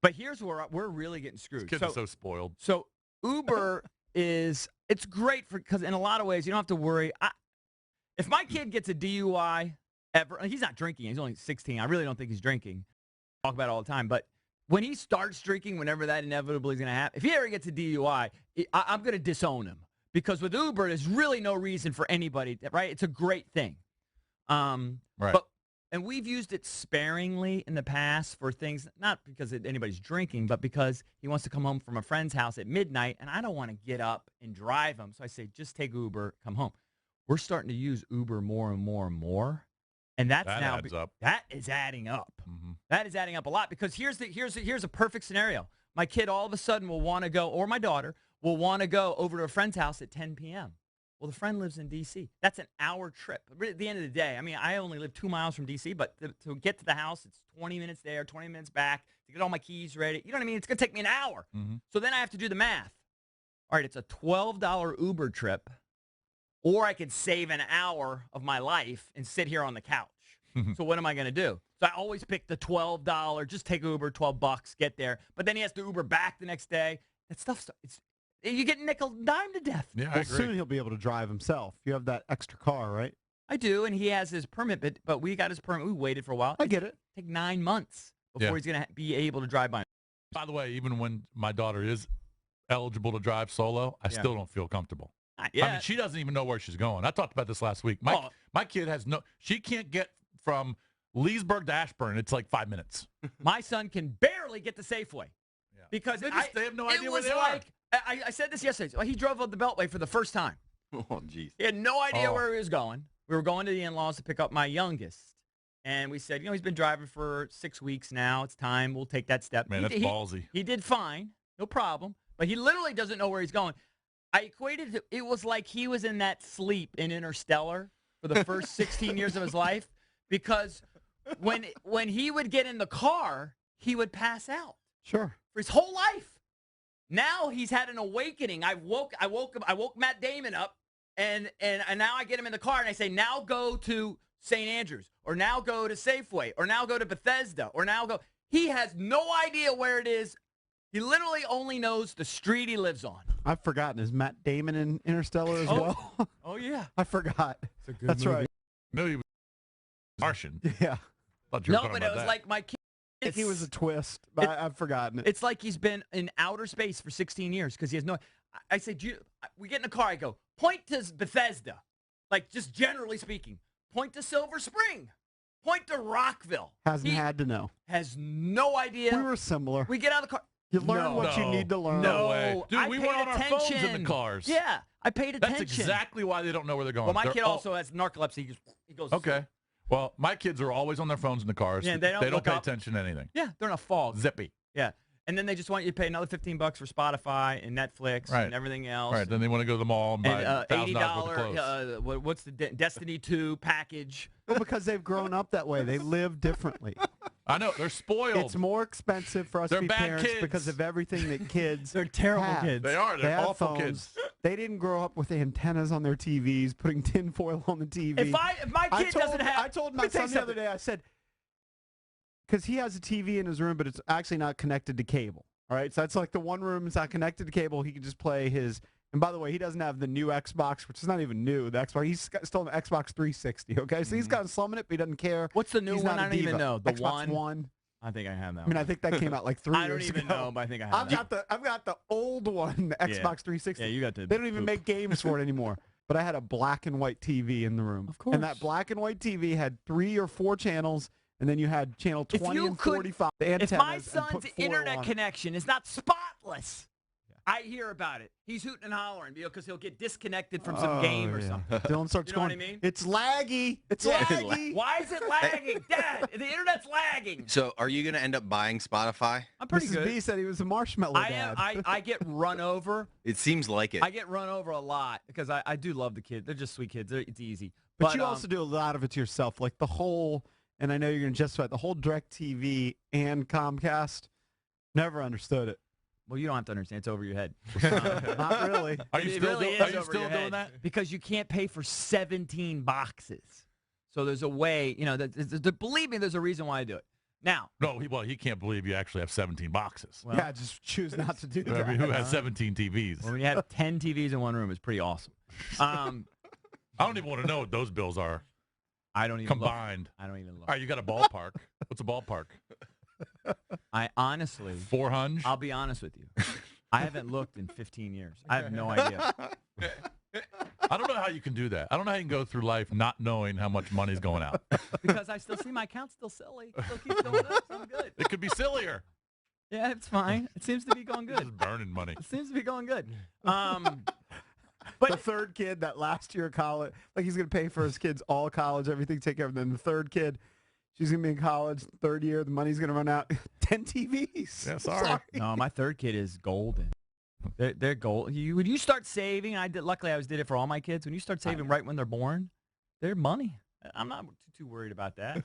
But here's where we're really getting screwed. Kids are so spoiled. So Uber it's great because in a lot of ways you don't have to worry. If my kid gets a DUI ever, he's not drinking. He's only 16. I really don't think he's drinking. I talk about it all the time. But when he starts drinking, whenever that inevitably is going to happen, if he ever gets a DUI, I'm going to disown him. Because with Uber, there's really no reason for anybody, right? It's a great thing. Right. And we've used it sparingly in the past for things, not because anybody's drinking, but because he wants to come home from a friend's house at midnight, and I don't want to get up and drive him. So I say, just take Uber, come home. We're starting to use Uber more and more and more, and that adds up. That is adding up. Mm-hmm. That is adding up a lot because here's a perfect scenario. My kid all of a sudden will want to go, or my daughter will want to go over to a friend's house at 10 p.m. Well, the friend lives in D.C. That's an hour trip. At the end of the day, I mean, I only live 2 miles from D.C., but to get to the house, it's 20 minutes there, 20 minutes back, to get all my keys ready. You know what I mean? It's going to take me an hour. Mm-hmm. So then I have to do the math. All right, it's a $12 Uber trip, or I could save an hour of my life and sit here on the couch. So what am I going to do? So I always pick the $12, just take Uber, $12, get there. But then he has to Uber back the next day. That stuff's you get nickel and dime to death. Yeah, well, soon he'll be able to drive himself. You have that extra car, right? I do, and he has his permit, but we got his permit. We waited for a while. I get it. Take 9 months before he's going to be able to drive by. By the way, even when my daughter is eligible to drive solo, I still don't feel comfortable. I mean, she doesn't even know where she's going. I talked about this last week. My kid has she can't get from Leesburg to Ashburn. It's like 5 minutes. My son can barely get to Safeway. Yeah. Because they have no idea where they are. I said this yesterday. So he drove up the Beltway for the first time. Oh, jeez. He had no idea where he was going. We were going to the in-laws to pick up my youngest. And we said, he's been driving for 6 weeks now. It's time. We'll take that step. Man, that's ballsy. He did fine. No problem. But he literally doesn't know where he's going. I equated it was like he was in that sleep in Interstellar for the first 16 years of his life. Because when he would get in the car, he would pass out. Sure. For his whole life. Now he's had an awakening. I woke Matt Damon up, and now I get him in the car, and I say, now go to St. Andrews, or now go to Safeway, or now go to Bethesda, or now go. He has no idea where it is. He literally only knows the street he lives on. I've forgotten. Is Matt Damon in Interstellar as well? Oh, yeah. I forgot. It's a good That's movie. right. No, he was Martian. Yeah. No, but it was like my kid. I think he was a twist, but I've forgotten it. It's like he's been in outer space for 16 years because he has no. I say, we get in the car. I go, point to Bethesda, like just generally speaking. Point to Silver Spring. Point to Rockville. Hasn't had to know. Has no idea. We were similar. We get out of the car. You learn what you need to learn. No way. Dude, we were on our phones in attention. the cars. Yeah, I paid attention. That's exactly why they don't know where they're going. Well, my kid also has narcolepsy. He goes. Okay. Well, my kids are always on their phones in the cars. Yeah, they don't pay up. attention to anything. Yeah, they're in a fog. Zippy. Yeah. And then they just want you to pay another $15 for Spotify and Netflix and everything else. Right. Then they want to go to the mall and buy $1,000 worth of clothes. What's the Destiny 2 package? Well, because they've grown up that way. They live differently. I know. They're spoiled. It's more expensive for us to be parents kids. because of everything that kids They're terrible have. kids. They are. They're have awful phones. kids. They didn't grow up with antennas on their TVs, putting tinfoil on the TV. If my kid doesn't have... I told my son the other day, I said, because he has a TV in his room, but it's actually not connected to cable. All right, so that's like the one room that's not connected to cable. He can just play his. And by the way, he doesn't have the new Xbox, which is not even new. The Xbox, he's still on the Xbox 360. Okay, so he's gotten slumming it, but he doesn't care. What's the new one? I don't even know. The Xbox One. I think I have that. I mean, I think that came out like 3 years ago. I don't even know, but I think I have that. I've got the old one, the Xbox 360. Yeah, you got the. They don't even make games for it anymore. But I had a black and white TV in the room. Of course. And that black and white TV had 3 or 4 channels. And then you had channel 20 and 45. If my son's internet connection is not spotless, I hear about it. He's hooting and hollering because he'll get disconnected from some game or something. Dylan starts you know going, what I mean? It's laggy. It's laggy. Why is it lagging? Dad, the internet's lagging. So are you going to end up buying Spotify? I'm pretty Mrs. good. B said he was a marshmallow dad. I get run over. It seems like it. I get run over a lot because I do love the kids. They're just sweet kids. It's easy. But you also do a lot of it to yourself. Like the whole... And I know you're going to justify it. The whole DirecTV and Comcast, never understood it. Well, you don't have to understand. It's over your head. Not really. Are you still doing that? Because you can't pay for 17 boxes. So there's a way, believe me, there's a reason why I do it. Now, No, he can't believe you actually have 17 boxes. well, Yeah, just choose not to do I that. mean, who has 17 TVs? when you have 10 TVs in one room, it's pretty awesome. I don't even want to know what those bills are I don't even combined. Look. I don't even look. All right, you got a ballpark. What's a ballpark? I honestly, 400? I'll be honest with you. I haven't looked in 15 years. I have no idea. I don't know how you can do that. I don't know how you can go through life not knowing how much money's going out. Because I still see my account still silly. It still keeps going up, so I'm good. It could be sillier. Yeah, it's fine. It seems to be going good. Just burning money. It seems to be going good. But the third kid that last year of college, like he's going to pay for his kids all college, everything, take care of them. Then the third kid, she's going to be in college, third year, the money's going to run out. 10 TVs. Yeah, sorry. No, my third kid is golden. They're gold. When you start saving, luckily I did it for all my kids. When you start saving right when they're born, they're money. I'm not too worried about that.